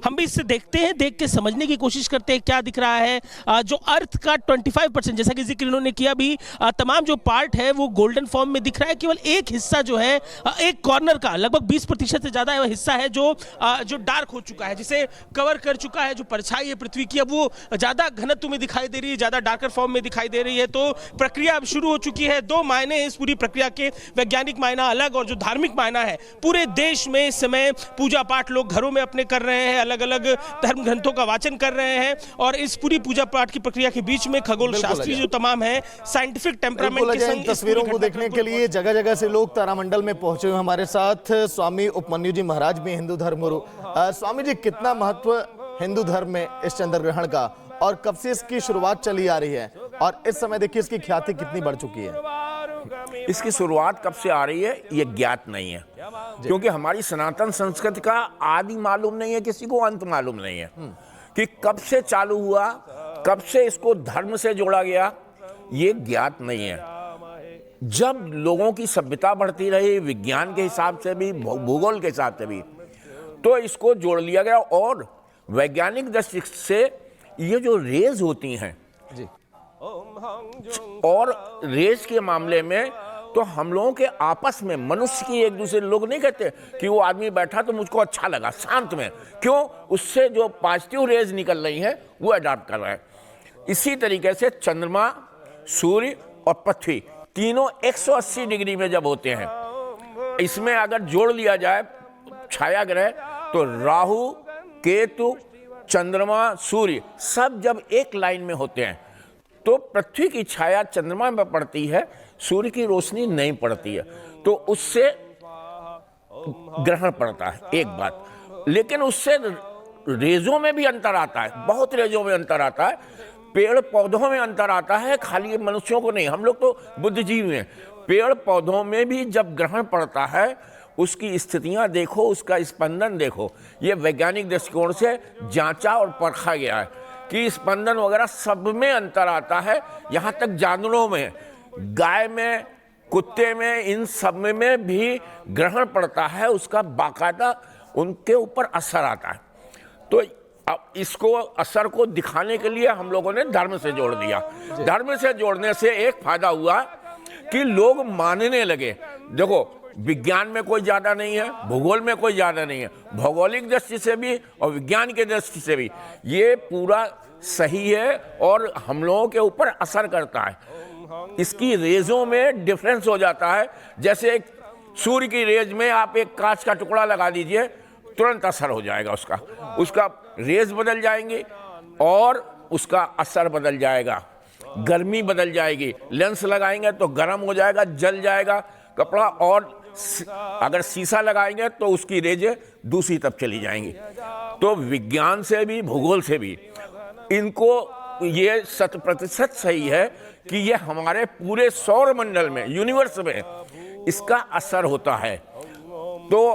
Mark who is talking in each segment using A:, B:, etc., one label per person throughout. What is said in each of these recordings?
A: हम भी इससे देखते हैं, देख के समझने की कोशिश करते हैं क्या दिख रहा है। जो अर्थ का 25%, जैसा कि जिक्र इन्होंने किया भी, तमाम जो पार्ट है वो गोल्डन फॉर्म में दिख रहा है। केवल एक हिस्सा जो है, एक कॉर्नर का लगभग 20% से ज्यादा हिस्सा है जो डार्क हो चुका है, जिसे कवर कर चुका है। जो परछाई है पृथ्वी की, अब वो ज्यादा घनत्व में दिखाई दे रही है, ज्यादा डार्कर फॉर्म में दिखाई दे रही है। तो प्रक्रिया अब शुरू हो चुकी है। दो मायने इस पूरी प्रक्रिया के, वैज्ञानिक मायना अलग और जो धार्मिक मायना है। पूरे देश में इस समय पूजा पाठ लोग घरों में अपने कर रहे हैं, अलग अलग धर्म ग्रंथों का वाचन कर रहे हैं, और इस पूरी पूजा पाठ की प्रक्रिया के बीच में खगोल शास्त्री जो तमाम है, साइंटिफिक टेम्परामेंट के संग
B: तस्वीरों को देखने के लिए जगह जगह से लोग तारामंडल में पहुंचे हुए। हमारे साथ स्वामी उपमन्यु जी महाराज भी हिंदू धर्म गुरु। स्वामी जी, कितना महत्व हिंदू धर्म में इस चंद्र ग्रहण का, और कब से इसकी शुरुआत चली आ रही है, और इस समय देखिए इसकी ख्याति कितनी बढ़ चुकी है?
C: इसकी शुरुआत कब से आ रही है ये ज्ञात नहीं है, क्योंकि हमारी सनातन संस्कृति का आदि मालूम नहीं है, किसी को अंत मालूम नहीं है कि कब से चालू हुआ, कब से इसको धर्म से जोड़ा गया, ये ज्ञात नहीं है। जब लोगों की सभ्यता बढ़ती रही, विज्ञान के हिसाब से भी, भूगोल के हिसाब से भी, तो इसको जोड़ लिया गया। और वैज्ञानिक दृष्टि से ये जो रेज होती हैं जी, और रेज के मामले में तो हम लोगों के आपस में, मनुष्य की एक दूसरे, लोग नहीं कहते कि वो आदमी बैठा तो मुझको अच्छा लगा, शांत में, क्यों? उससे जो पॉजिटिव रेज निकल रही हैं वो अडॉप्ट कर रहा है। इसी तरीके से चंद्रमा, सूर्य और पृथ्वी तीनों 180 डिग्री में जब होते हैं, इसमें अगर जोड़ लिया जाए छाया ग्रह, तो राहु, केतु, चंद्रमा, सूर्य सब जब एक लाइन में होते हैं तो पृथ्वी की छाया चंद्रमा में पड़ती है, सूर्य की रोशनी नहीं पड़ती है, तो उससे ग्रहण पड़ता है, एक बात। लेकिन उससे रेजों में भी अंतर आता है, बहुत रेजों में अंतर आता है, पेड़ पौधों में अंतर आता है, खाली मनुष्यों को नहीं, हम लोग तो बुद्धिजीवी हैं। पेड़ पौधों में भी जब ग्रहण पड़ता है, उसकी स्थितियां देखो, उसका स्पंदन देखो। ये वैज्ञानिक दृष्टिकोण से जांचा और परखा गया है कि स्पंदन वगैरह सब में अंतर आता है, यहाँ तक जानवरों में, गाय में, कुत्ते में, इन सब में भी ग्रहण पड़ता है, उसका बाकायदा उनके ऊपर असर आता है। तो अब इसको, असर को दिखाने के लिए हम लोगों ने धर्म से जोड़ दिया। धर्म से जोड़ने से एक फायदा हुआ कि लोग मानने लगे। देखो, विज्ञान में कोई ज्यादा नहीं है, भूगोल में कोई ज्यादा नहीं है, भौगोलिक दृष्टि से भी और विज्ञान की दृष्टि से भी ये पूरा सही है और हम लोगों के ऊपर असर करता है। इसकी रेजों में डिफरेंस हो जाता है। जैसे एक सूर्य की रेज में आप एक कांच का टुकड़ा लगा दीजिए, तुरंत असर हो जाएगा, उसका रेज बदल जाएंगे और उसका असर बदल जाएगा, गर्मी बदल जाएगी। लेंस लगाएंगे तो गर्म हो जाएगा, जल जाएगा कपड़ा, और अगर शीशा लगाएंगे तो उसकी रेजें दूसरी तरफ चली जाएंगी। तो विज्ञान से भी, भूगोल से भी इनको ये 100% सही है कि ये हमारे पूरे सौर मंडल में, यूनिवर्स में इसका असर होता है। तो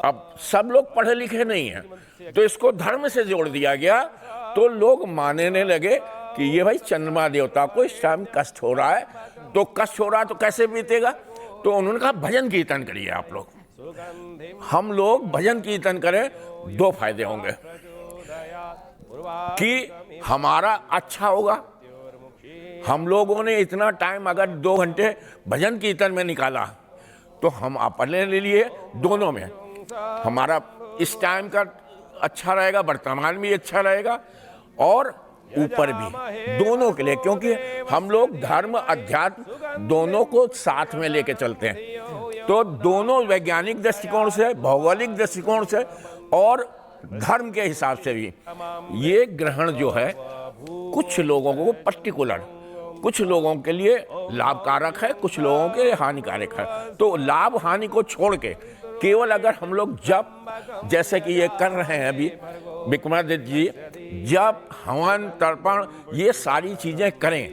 C: अब सब लोग पढ़े लिखे नहीं हैं, तो इसको धर्म से जोड़ दिया गया, तो लोग मानने लगे कि ये भाई चंद्रमा देवता को इस टाइम कष्ट हो रहा है, तो कष्ट हो रहा है तो कैसे बीतेगा? तो उन्होंने कहा भजन कीर्तन करिए आप लोग। हम लोग भजन कीर्तन करें, दो फायदे होंगे कि हमारा अच्छा होगा। हम लोगों ने इतना टाइम अगर 2 घंटे भजन कीर्तन में निकाला, तो हम अपने लिए दोनों में हमारा इस टाइम का अच्छा रहेगा, वर्तमान भी अच्छा रहेगा और ऊपर भी, दोनों के लिए, क्योंकि हम लोग धर्म अध्यात्म दोनों को साथ में लेके चलते हैं। तो दोनों वैज्ञानिक दृष्टिकोण से, भौगोलिक दृष्टिकोण से और धर्म के हिसाब से भी ये ग्रहण जो है कुछ लोगों को पर्टिकुलर, कुछ लोगों के लिए लाभकारक है, कुछ लोगों के लिए हानिकारक है। तो लाभ हानि को छोड़ के केवल अगर हम लोग जब, जैसे कि ये कर रहे हैं अभी विक्रमादित्य जी, जब हवन तर्पण ये सारी चीजें करें,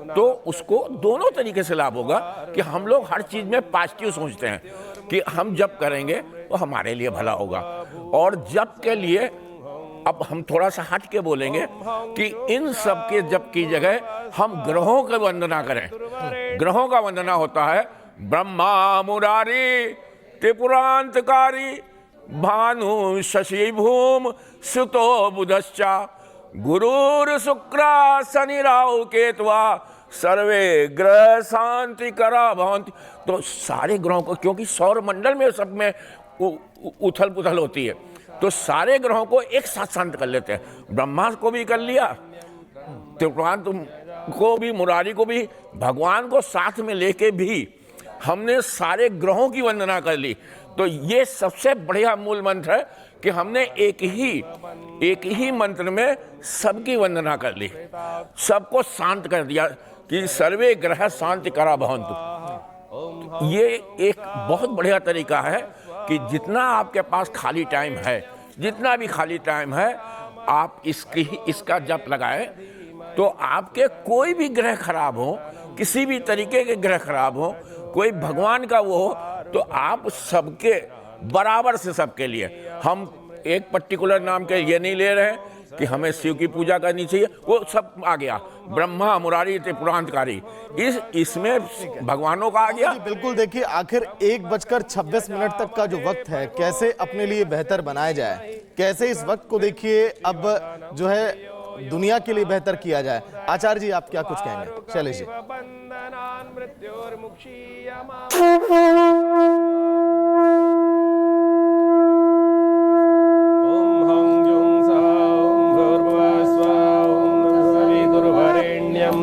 C: तो उसको दोनों तरीके से लाभ होगा कि हम लोग हर चीज में पॉजिटिव सोचते हैं कि हम जब करेंगे तो हमारे लिए भला होगा। और जब के लिए अब हम थोड़ा सा हट के बोलेंगे कि इन सब के जब की जगह हम ग्रहों की वंदना करें। ग्रहों का वंदना होता है ब्रह्मा मुरारी त्रिपुरांतकारी भानु शशि भूम सुतो बुधश्चा गुरुर शुक्रा शनि राहु केतवा सर्वे ग्रह शांति करा भवंति। तो सारे ग्रहों को, क्योंकि सौर मंडल में सब में उथल पुथल होती है, तो सारे ग्रहों को एक साथ शांत कर लेते हैं। ब्रह्मा को भी कर लिया, त्रिपुरांत को भी, मुरारी को भी, भगवान को साथ में लेके भी हमने सारे ग्रहों की वंदना कर ली। तो ये सबसे बढ़िया मूल मंत्र है कि हमने एक ही मंत्र में सबकी वंदना कर ली, सबको शांत कर दिया कि सर्वे ग्रह शांति करा भवन्तु। ये एक बहुत बढ़िया तरीका है कि जितना आपके पास खाली टाइम है, जितना भी खाली टाइम है, आप इसका जप लगाएं तो आपके कोई भी ग्रह खराब हो, किसी भी तरीके के ग्रह खराब हो, कोई भगवान का वो हो, तो आप सबके बराबर से सबके लिए, हम एक पर्टिकुलर नाम के ये नहीं ले रहे हैं कि हमें शिव की पूजा करनी चाहिए, वो सब आ गया, ब्रह्मा मुरारी त्रिपुरांतकारी, इसमें भगवानों का आ गया।
B: बिल्कुल, देखिए आखिर 1:26 तक का जो वक्त है, कैसे अपने लिए बेहतर बनाया जाए, कैसे इस वक्त को देखिए अब जो है दुनिया के लिए बेहतर किया जाए। आचार्य जी, आप क्या कुछ कहेंगे? शैलेश जी।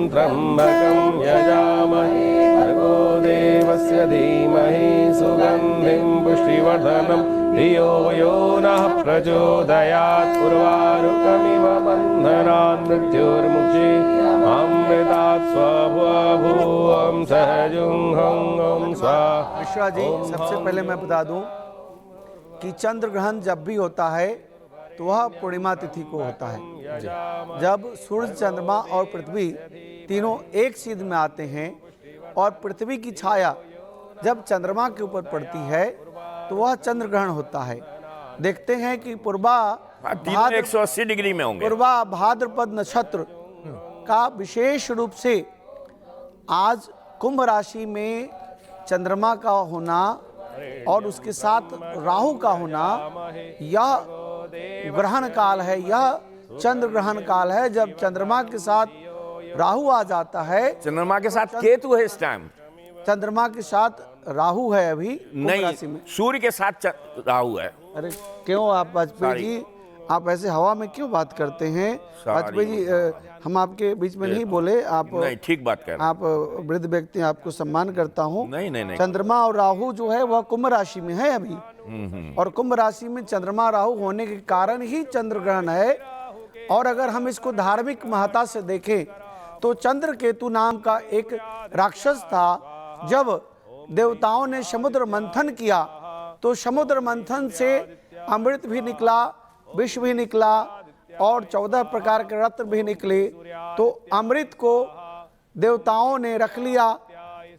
D: त्र्यंबकं यजामहे भर्गो देवस्य धीमहि सुगन्धिं पुष्टिवर्धनं धियो यो नः प्रचोदयात्। उर्वारुकमिव बन्धनान् मृत्युर्मुक्षे अमृतात् स्वभुवं सहजुं हं स्वाहा।
E: मिश्रा जी, सबसे पहले मैं बता दूं कि चंद्र ग्रहण जब भी होता है तो वह पूर्णिमा तिथि को होता है, जब सूर्य, चंद्रमा और पृथ्वी तीनों एक सीध में आते हैं और पृथ्वी की छाया जब चंद्रमा के ऊपर पड़ती है तो वह चंद्र ग्रहण होता है। देखते हैं कि
C: 180 डिग्री में होंगे।
E: पूर्वा भाद्रपद नक्षत्र का विशेष रूप से आज कुंभ राशि में चंद्रमा का होना और उसके साथ राहु का होना, यह ग्रहण काल है, यह चंद्र ग्रहण काल है। जब चंद्रमा के साथ राहु आ जाता है,
C: चंद्रमा के साथ केतु है इस टाइम,
E: चंद्रमा के साथ राहु है अभी
C: नहीं, सूर्य के साथ राहु है।
E: अरे क्यों आप वाजपेयी जी, आप ऐसे हवा में क्यों बात करते हैं? वाजपेयी जी, हम आपके बीच में नहीं बोले, आप
C: नहीं, ठीक बात कह रहे हैं।
E: आप वृद्ध व्यक्ति, आपको सम्मान करता हूँ।
C: नहीं।
E: चंद्रमा और राहु जो है वह कुंभ राशि में है अभी, और कुंभ राशि में चंद्रमा राहु होने के कारण ही चंद्र ग्रहण है। और अगर हम इसको धार्मिक महत्ता से देखें तो चंद्र केतु नाम का एक राक्षस था। जब देवताओं ने समुद्र मंथन किया तो समुद्र मंथन से अमृत भी निकला, विष भी निकला और 14 प्रकार के रत्न भी निकले। तो अमृत को देवताओं ने रख लिया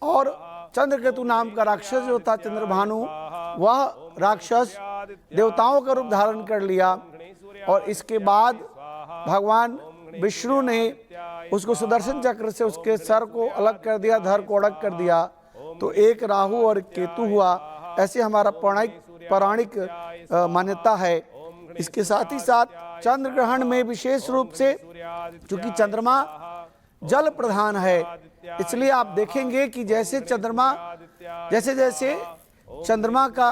E: और चंद्रकेतु नाम का राक्षस जो था चंद्रभानु, वह राक्षस देवताओं का रूप धारण कर लिया। और इसके बाद भगवान विष्णु ने उसको सुदर्शन चक्र से उसके सर को अलग कर दिया, धड़ को अलग कर दिया। तो एक राहु और केतु हुआ, ऐसे हमारा पौराणिक मान्यता है। इसके साथ ही साथ चंद्र ग्रहण में विशेष रूप से चूंकि चंद्रमा जल प्रधान है, इसलिए आप देखेंगे कि जैसे जैसे चंद्रमा का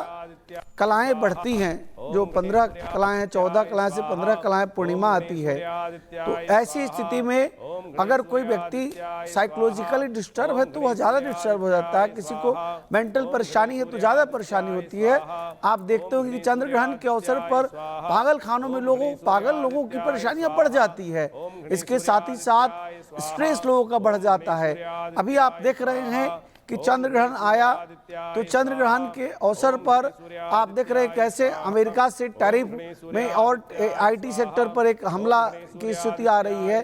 E: कलाएं बढ़ती हैं, जो 15 कलाएं हैं, 14 कलाएं से 15 कलाएं पूर्णिमा आती है, तो ऐसी स्थिति में अगर कोई व्यक्ति साइकोलॉजिकली डिस्टर्ब है तो वह ज़्यादा डिस्टर्ब हो जाता है। किसी को मेंटल परेशानी है तो ज़्यादा परेशानी होती है। आप देखते हो कि चंद्र ग्रहण के अवसर पर पागल खानों में पागल लोगों की परेशानियां बढ़ जाती है। इसके साथ ही साथ स्ट्रेस लोगों का बढ़ जाता है। अभी आप देख रहे हैं कि चंद्र ग्रहण आया, तो चंद्र ग्रहण के अवसर पर आप देख रहे हैं कैसे अमेरिका से टैरिफ में और आईटी सेक्टर पर एक हमला की स्थिति आ रही है।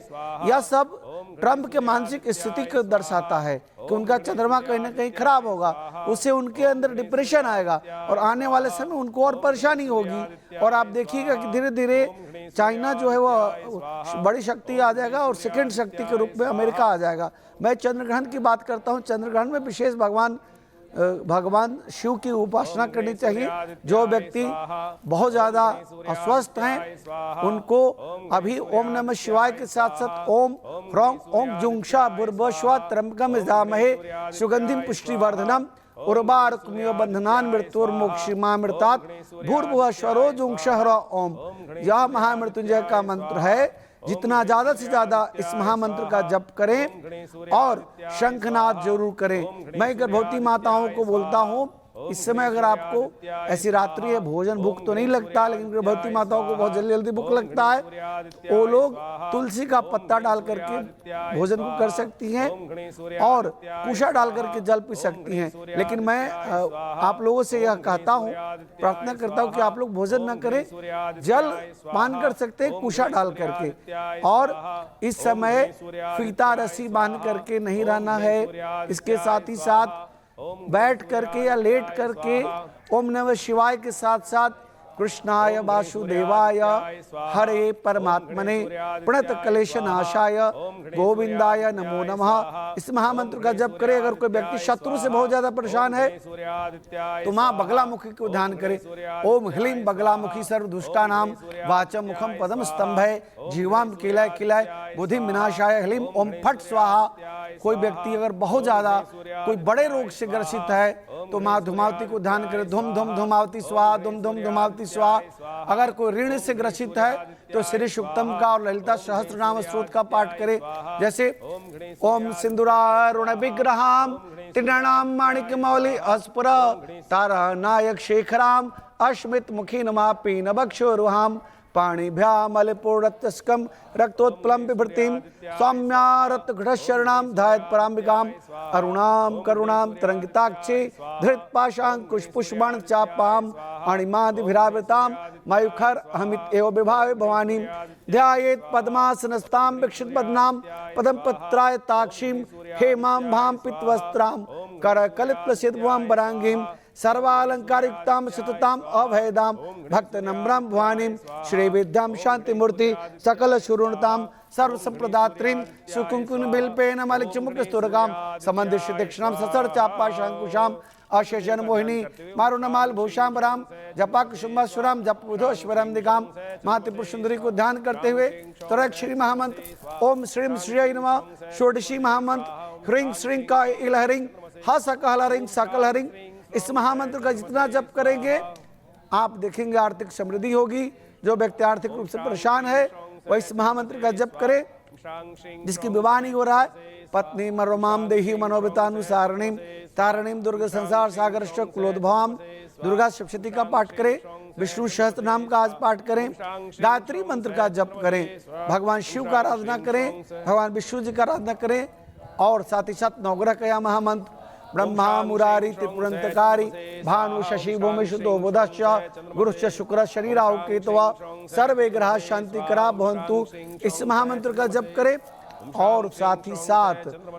E: यह सब ट्रंप के मानसिक स्थिति को दर्शाता है कि उनका चंद्रमा कहीं ना कहीं खराब होगा, उससे उनके अंदर डिप्रेशन आएगा और आने वाले समय उनको और परेशानी होगी। और आप देखिएगा कि धीरे धीरे चाइना जो है वह बड़ी शक्ति आ जाएगा और सेकेंड शक्ति के रूप में अमेरिका आ जाएगा। मैं चंद्र ग्रहण की बात करता हूँ। चंद्र ग्रहण में विशेष भगवान भगवान शिव की उपासना करनी चाहिए। जो व्यक्ति बहुत ज़्यादा अस्वस्थ हैं उनको अभी ओम नमः शिवाय के साथ साथ ओम ह्रौं ओम जुंक्षा बुर्बश्वा त्र्यंबकम यजामहे सुगंधिम पुष्टिवर्धनम उर्वारुकमिव बंधनान मृत्युर्मोक्षिमामृतात् भूर्भुवः स्वरो जुंक्षः ओम। यह महामृत्युंजय का मंत्र है। जितना ज्यादा से ज्यादा इस महामंत्र का जप करें और शंखनाद जरूर करें। मैं गर्भवती माताओं को बोलता हूँ, इस समय अगर आपको ऐसी रात्रि है भोजन भूख तो नहीं लगता, लेकिन गर्भवती माताओं को बहुत जल्दी जल्दी भूख लगता है, वो लोग तुलसी का पत्ता डाल करके भोजन को कर सकती हैं और कुशा डाल करके जल पी सकती हैं। लेकिन मैं आप लोगों से यह कहता हूँ, प्रार्थना करता हूँ कि आप लोग भोजन न करें, जल पान कर सकते हैं कुशा डाल करके। और इस समय फीता रस्सी बांध करके नहीं रहना है। इसके साथ ही साथ बैठ करके या लेट करके ओम नमः शिवाय के साथ साथ कृष्णाय वासुदेवाय हरे परमात्मने प्रणत क्लेश नाशाय गोविंदाय नमो नमः इस महामंत्र का जप करे। अगर कोई व्यक्ति शत्रु से बहुत ज्यादा परेशान है तो मां बगलामुखी को ध्यान करे। ओम ह्लीं बगलामुखी सर्वदुष्टानां वाचम मुखम पदम स्तंभय जीवाम किलय किलय बुद्धिम विनाशाय ह्लीं ओम फट स्वाहा। कोई व्यक्ति अगर बहुत ज्यादा कोई बड़े रोग से ग्रसित है तो माँ धूमावती को ध्यान करे। धूम धूम धूमावती स्वाहा, धूम धूम धूमावती स्वाहा। अगर कोई ऋण से ग्रसित है तो श्री सूक्तम का और ललिता सहस्त्र नाम स्त्रोत का पाठ करे। जैसे ओम सिंदूरारुण विग्रहाम त्रिनयनाम माणिक्य मौलि अस्पुर तारा नायक शेखराम अश्मित मुखी नमापि नभक्षोरुहाम पाणिभ्यामलपूर्णतस्कम रक्तोत्पलम बिभृतिम सौम्यारतघटशरणाम धायत पराम्बिकाम अरुणाम करुणाम तरंगिताक्षे धृतपाशांकुशपुष्पण चापाम अणिमादिभिरावृताम मयूखर अहमित एव विभावे भवानी ध्यायेत पद्मासनस्ताम विक्षित पद्मनाम पदम पत्राय ताक्षीम हेमां भाम पितवस्त्राम कर कलित सिद्धवाम परांगीम सर्वालंकारयुक्ताम सतताम अभयदाम भक्त नम्राम भवानीम श्री विद्याम शांति मूर्ति सकल शुरूणताम सर्व संप्रदात्रीम सुकुंकुन बिल्पेन मलिचमुख स्तुरगाम समंदिश दक्षिणाम ससर चापा शंकुशाम अशेषन मोहिनी मारुणमाल भूषाम राम जपा कुसुम्बासुराम जप बुधोश्वरम दिगाम मातृपुर सुंदरी को ध्यान करते हुए तुरक श्री महामंत्र ओम श्रीम श्री नमः षोडशी महामंत्र ह्रीं श्रीं का इलहरिंग ह सकलहरिंग सकलहरिंग इस महामंत्र का जितना जप करेंगे आप देखेंगे आर्थिक समृद्धि होगी। जो व्यक्ति आर्थिक रूप से परेशान है वह इस महामंत्र का जप करे। जिसकी विवाह नहीं हो रहा है पत्नी मरोमाम देही मनोबितानुसारणीम तारणीम दुर्ग संसार सागर कुलोद्भवाम दुर्गा सप्तशती का पाठ करें। विष्णु सहस्त्र नाम का आज पाठ करें। गायत्री मंत्र का जप करें। भगवान शिव का आराधना करें, भगवान विष्णु जी का आराधना करें। और साथ ही साथ नवग्रह का महामंत्र ब्रह्मा मुरारी त्रिपुरंतकारी भानु शशि भूमि शुद्धो बुधश्च गुरुश्च शुक्र शनि राहु केतवा सर्वे ग्रह शांति करा भवन्तु इस महामंत्र का जप करें। और साथ ही साथ